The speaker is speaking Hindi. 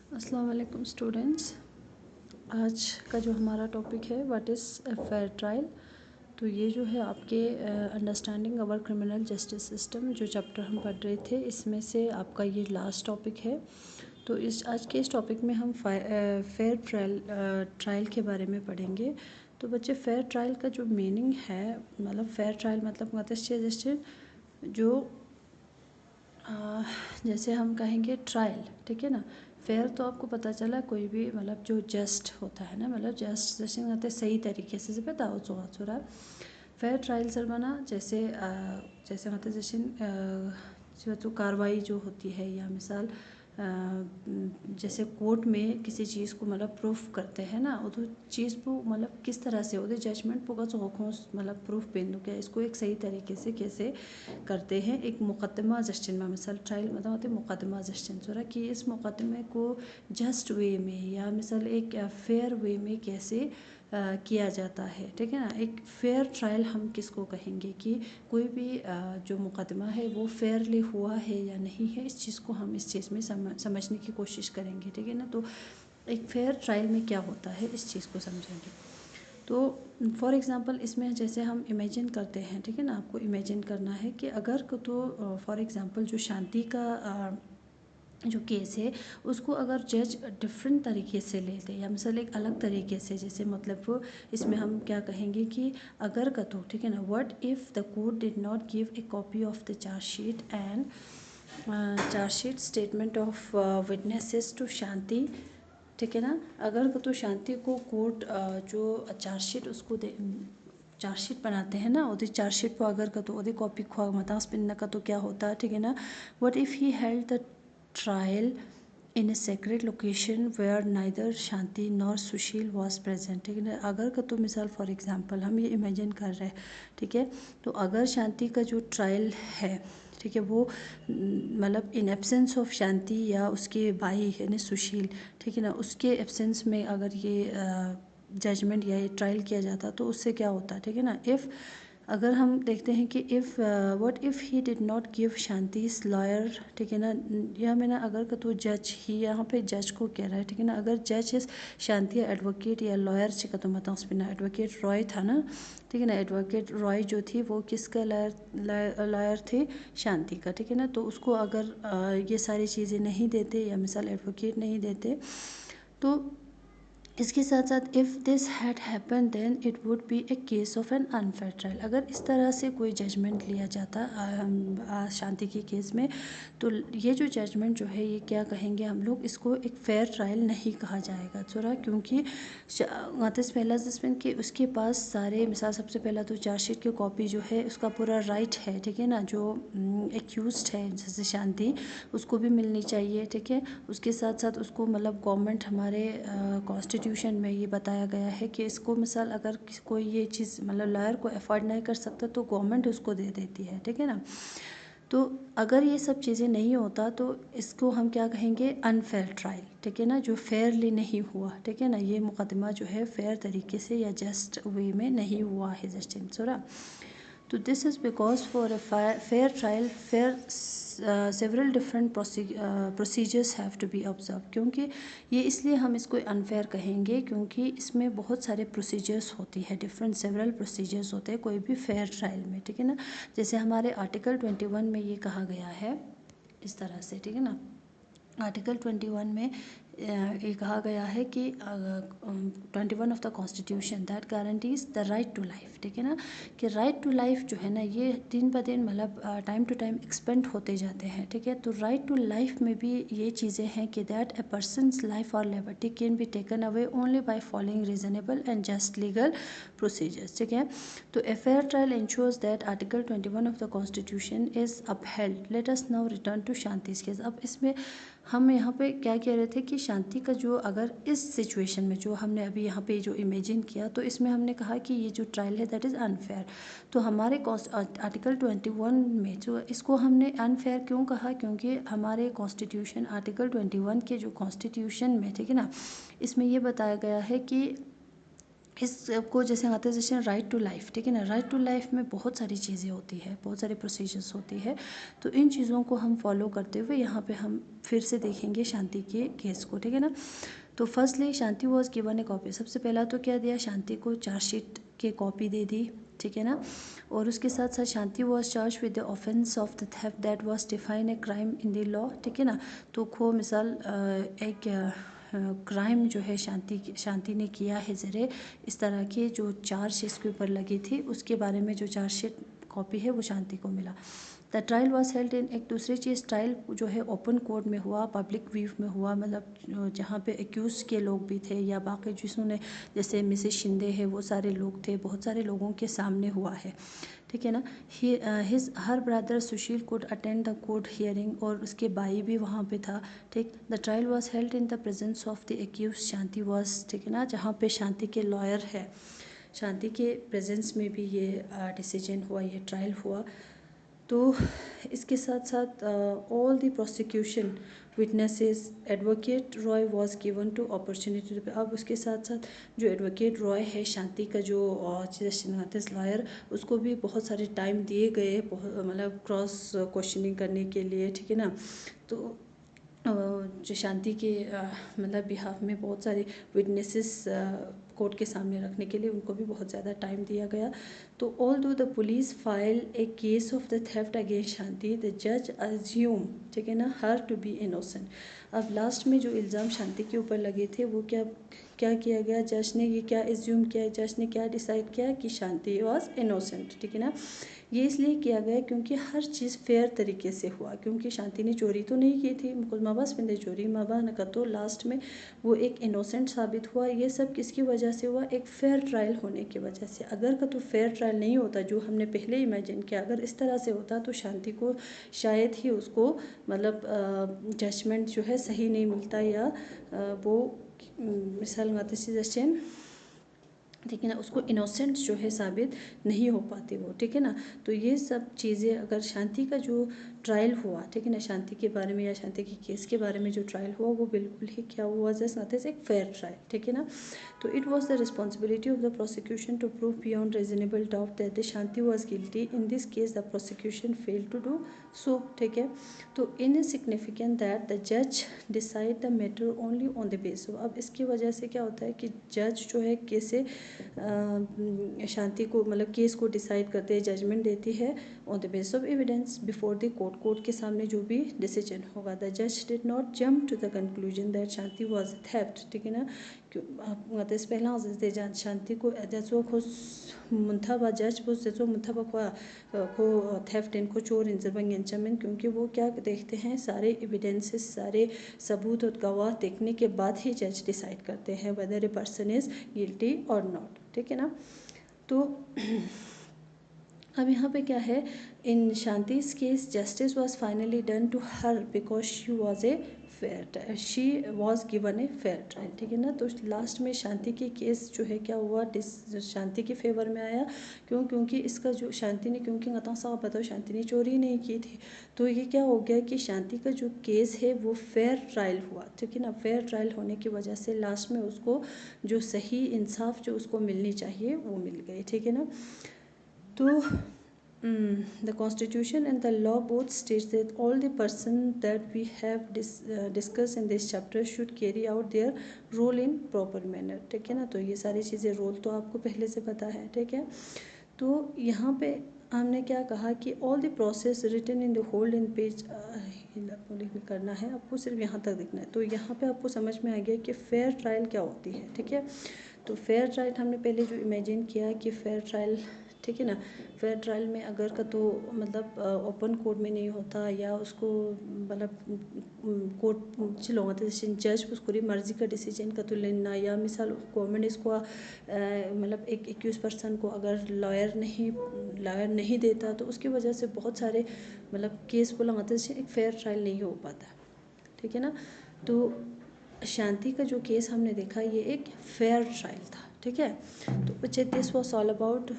अस्सलाम वालेकुम स्टूडेंट्स। आज का जो हमारा टॉपिक है what is a fair trial. तो ये जो है आपके अंडरस्टैंडिंग अवर क्रिमिनल जस्टिस सिस्टम जो चैप्टर हम पढ़ रहे थे इसमें से आपका ये लास्ट टॉपिक है। तो इस आज के इस टॉपिक में हम फेयर ट्रायल के बारे में पढ़ेंगे। तो बच्चे फेयर ट्रायल का जो मीनिंग है मतलब फेयर ट्रायल मतलब जैसे जो जैसे हम कहेंगे ट्रायल, ठीक है ना। फेयर तो आपको पता चला कोई भी मतलब जो जस्ट होता है ना, मतलब जस्ट जैसे कहते सही तरीके से बताओ चुरा फेयर ट्रायल सर बना जैसे मतलब जैसे जो कार्रवाई जो होती है या मिसाल जैसे कोर्ट में किसी चीज़ को मतलब प्रूफ करते हैं ना वो चीज़ को मतलब किस तरह से वो जजमेंट पोगा चौखों मतलब प्रूफ पेन क्या इसको एक सही तरीके से कैसे करते हैं। एक मुकदमा जस्टिन में मिसाल ट्रायल मतलब होते मुकदमा जस्टिन सोरा कि इस मुकदमे को जस्ट वे में या मिसाल एक फेयर वे में कैसे किया जाता है, ठीक है ना। एक फेयर ट्रायल हम किसको कहेंगे कि कोई भी जो मुकदमा है वो फेयरली हुआ है या नहीं है, इस चीज़ को हम इस चीज़ में समझने की कोशिश करेंगे, ठीक है ना। तो एक फेयर ट्रायल में क्या होता है इस चीज़ को समझेंगे। तो फॉर एग्ज़ाम्पल इसमें जैसे हम इमेजिन करते हैं, ठीक है ना, आपको इमेजिन करना है कि अगर तो फॉर एग्ज़ाम्पल जो शांति का जो केस है उसको अगर जज डिफरेंट तरीके से लेते या मिसाल एक अलग तरीके से, जैसे मतलब इसमें हम क्या कहेंगे कि अगर कतो, ठीक है ना, what if the court did not give a copy of the chargesheet and chargesheet statement of witnesses to Shanti, ठीक है ना। अगर तो शांति को कोर्ट जो चार्जशीट उसको दे चार्जशीट बनाते हैं ना वो चार्जशीट को अगर का तो वो कॉपी खुआ मतास पिन का तो क्या होता है, ठीक है ना। What if he held the trial in a secret location where neither Shanti nor Sushil was present, ठीक है ना। अगर का तो मिसाल फॉर एग्जांपल हम ये इमेजिन कर रहे हैं, ठीक है। तो अगर शांति का जो ट्रायल है, ठीक है, वो मतलब इन एब्सेंस ऑफ शांति या उसके भाई यानी सुशील, ठीक है ना, उसके एब्सेंस में अगर ये जजमेंट या ये ट्रायल किया जाता तो उससे क्या होता, ठीक है ना। इफ़ अगर हम देखते हैं कि if what if he did not give Shanti's lawyer, ठीक है ना, या मैंने अगर का तो जज ही यहाँ पे जज को कह रहा है, ठीक है ना। अगर जज इस शांति एडवोकेट या लॉयर का तो मतलब उसमें एडवोकेट रॉय था ना, ठीक है ना। एडवोकेट रॉय जो थी वो किसका लॉयर थे, शांति का, ठीक है ना। तो उसको अगर ये सारी चीज़ें नहीं देते या मिसाल एडवोकेट नहीं देते तो इसके साथ साथ if this had happen then it would be a case of an unfair trial. अगर इस तरह से कोई जजमेंट लिया जाता शांति के केस में तो ये जो जजमेंट जो है ये क्या कहेंगे हम लोग, इसको एक फेयर ट्रायल नहीं कहा जाएगा चुरा, क्योंकि पहला जजमेंट कि उसके पास सारे मिसाल सबसे पहला तो चार्जशीट की कॉपी जो है उसका पूरा राइट है, ठीक है ना। जो एक्यूज्ड है जैसे शांति उसको भी मिलनी चाहिए, ठीक है। उसके साथ साथ उसको मतलब गवर्नमेंट हमारे कॉन्स्टिट्यूशन में ये बताया गया है कि इसको मिसाल अगर कोई ये चीज़ मतलब लॉयर को अफोर्ड नहीं कर सकता तो गवर्नमेंट उसको दे देती है, ठीक है ना। तो अगर ये सब चीज़ें नहीं होता तो इसको हम क्या कहेंगे, अनफेयर ट्रायल, ठीक है ना, जो फेयरली नहीं हुआ, ठीक है ना। ये मुकदमा जो है फेयर तरीके से या जस्ट वे में नहीं हुआ है जस्टिन सोरा। तो this is because for a fair trial several different procedures have to be observe, क्योंकि ये इसलिए हम इसको अनफेयर कहेंगे क्योंकि इसमें बहुत सारे प्रोसीजर्स होती है, डिफरेंट सेवरल प्रोसीजर्स होते हैं कोई भी फेयर ट्रायल में, ठीक है ना। जैसे हमारे आर्टिकल 21 में ये कहा गया है इस तरह से, ठीक है ना। आर्टिकल 21 में ये कहा गया है कि 21 of the constitution that guarantees the right to life, ठीक है ना। कि राइट टू लाइफ जो है ना ये दिन ब दिन मतलब टाइम टू टाइम एक्सपेंड होते जाते हैं, ठीक है। तो राइट टू लाइफ में भी ये चीज़ें हैं कि दैट ए पर्सनस लाइफ और liberty can be taken away only by following reasonable and just legal procedures, ठीक है। तो a fair trial ensures that article 21 of the constitution is upheld. Let us now return to Shanti's case. अब इसमें हम यहाँ पे क्या कह रहे थे कि शांति का जो अगर इस सिचुएशन में जो हमने अभी यहाँ पे जो इमेजिन किया तो इसमें हमने कहा कि ये जो ट्रायल है दैट इज़ अनफेयर। तो हमारे आर्टिकल 21 में जो इसको हमने अनफेयर क्यों कहा, क्योंकि हमारे कॉन्स्टिट्यूशन आर्टिकल 21 के जो कॉन्स्टिट्यूशन में, ठीक है ना, इसमें ये बताया गया है कि इसको जैसे आते हैं जैसे राइट टू लाइफ, ठीक है ना। राइट टू लाइफ में बहुत सारी चीज़ें होती है, बहुत सारे प्रोसीजर्स होती है। तो इन चीज़ों को हम फॉलो करते हुए यहाँ पे हम फिर से देखेंगे शांति के केस को, ठीक है ना। तो firstly Shanti was given A copy. सबसे पहला तो क्या दिया, शांति को चार्जशीट के कॉपी दे दी, ठीक है ना। और उसके साथ साथ Shanti was charge with the offence of the theft that was define a crime in the law, ठीक है ना। तो खो मिसाल एक क्राइम जो है शांति ने किया है ज़रे, इस तरह के जो चार्ज इसके ऊपर लगी थी उसके बारे में जो चार्जशीट कॉपी है वो शांति को मिला। द ट्रायल वॉज हेल्ड इन, एक दूसरी चीज़ ट्रायल जो है ओपन कोर्ट में हुआ, पब्लिक व्यू में हुआ, मतलब जहाँ पे एक्यूज के लोग भी थे या बाकी जिन्होंने जैसे मिसेस शिंदे है वो सारे लोग थे, बहुत सारे लोगों के सामने हुआ है, ठीक है ना। His her brother Sushil could attend the court hearing, और उसके भाई भी वहाँ पे था, ठीक। The trial was held in the presence of the accuse Shanti was, ठीक है ना, जहाँ पे शांति के लॉयर है, शांति के प्रेजेंस में भी ये डिसीजन हुआ, ये ट्रायल हुआ। तो इसके साथ साथ all the prosecution witnesses advocate Roy was given to opportunity. अब उसके साथ साथ जो एडवोकेट रॉय है शांति का जो लॉयर, उसको भी बहुत सारे टाइम दिए गए, मतलब क्रॉस क्वेश्चनिंग करने के लिए, ठीक है ना। तो जो शांति के मतलब बिहाफ में बहुत सारे विटनेसेस कोर्ट के सामने रखने के लिए उनको भी बहुत ज़्यादा टाइम दिया गया। तो ऑल दो the police file A case of the theft against Shanti, the जज अज्यूम, ठीक है ना, हर टू बी इनोसेंट। अब लास्ट में जो इल्ज़ाम शांति के ऊपर लगे थे वो क्या क्या किया गया, जज ने ये क्या एज्यूम किया, जज ने क्या डिसाइड किया कि शांति वॉज इनोसेंट, ठीक है ना। ये इसलिए किया गया क्योंकि हर चीज़ फेयर तरीके से हुआ, क्योंकि शांति ने चोरी तो नहीं की थी, मुकुल बस पिंदे चोरी माबा न तो लास्ट में वो एक इनोसेंट साबित हुआ। ये सब किसकी वजह से हुआ, एक फेयर ट्रायल होने की वजह से। अगर का तो फेयर ट्रायल नहीं होता, जो हमने पहले इमेजिन किया, अगर इस तरह से होता तो शांति को शायद ही उसको मतलब जजमेंट जो है सही नहीं मिलता, या वो मिसाल जैसे, ठीक है ना, उसको इनोसेंट जो है साबित नहीं हो पाती वो, ठीक है ना। तो ये सब चीज़ें अगर शांति का जो ट्रायल हुआ, ठीक है ना, शांति के बारे में या शांति के केस के बारे में जो ट्रायल हुआ वो बिल्कुल ही क्या हुआ, जैसे एक फेयर ट्रायल, ठीक है ना। तो it was the responsibility of the prosecution to prove beyond reasonable doubt that the Shanti was guilty. In this case the prosecution failed to do so, ठीक है। तो इन सिग्निफिकेंट दैट द जज decide the matter only on the base. अब इसकी वजह से क्या होता है कि जज जो है कैसे शांति को मतलब केस को डिसाइड करते हैं, जजमेंट देती है on the base of evidence before the court. Court के सामने जो भी डिसीजन होगा, द जज did not jump to the conclusion that Shanti was theft, ठीक है ना। पहला शांति को जैसो खो मुंथाबा जज वो जैसो मुंथाबा को थेफ्ट इनको चोर इन जबंग चमेन, क्योंकि वो क्या देखते हैं, सारे एविडेंसेस, सारे सबूत और गवाह देखने के बाद ही जज डिसाइड करते हैं whether a person is guilty और नॉट, ठीक है ना। तो अब यहाँ पे क्या है, in Shanti's case justice was finally done to her because she was a fair, she was given a fair trial, ठीक है ना। तो लास्ट में शांति के केस जो है क्या हुआ, शांति के फेवर में आया। क्योंकि इसका जो शांति ने, क्योंकि गता साहब बताओ शांति ने चोरी नहीं की थी, तो ये क्या हो गया कि शांति का जो केस है वो फेयर ट्रायल हुआ, ठीक है ना। फेयर ट्रायल होने की वजह से लास्ट में उसको जो सही इंसाफ जो उसको मिलनी चाहिए वो मिल गई, ठीक है ना। तो the constitution and the law both states that all the person that we have discussed in this chapter should carry out their role in proper manner, ठीक है ना। तो ये सारी चीज़ें रोल तो आपको पहले से पता है, ठीक है। तो यहाँ पे हमने क्या कहा कि all the process written in the hold in page करना है, आपको सिर्फ यहाँ तक देखना है। तो यहाँ पे आपको समझ में आ गया कि फेयर ट्रायल क्या होती है, ठीक है। तो फेयर ट्रायल हमने पहले जो इमेजिन किया कि फेयर ट्रायल, ठीक है ना, फेयर ट्रायल में अगर का तो मतलब ओपन कोर्ट में नहीं होता, या उसको मतलब कोर्ट चलो जज उसको मर्जी का डिसीजन का तो लेना, या मिसाल गवर्नमेंट इसको मतलब एक एक्यूज पर्सन को अगर लॉयर नहीं देता, तो उसकी वजह से बहुत सारे मतलब केस को लगाते एक फेयर ट्रायल नहीं हो पाता, ठीक है ना। तो शांति का जो केस हमने देखा ये एक फेयर ट्रायल था, ठीक है। तो बच्चे दिस वॉज ऑल अबाउट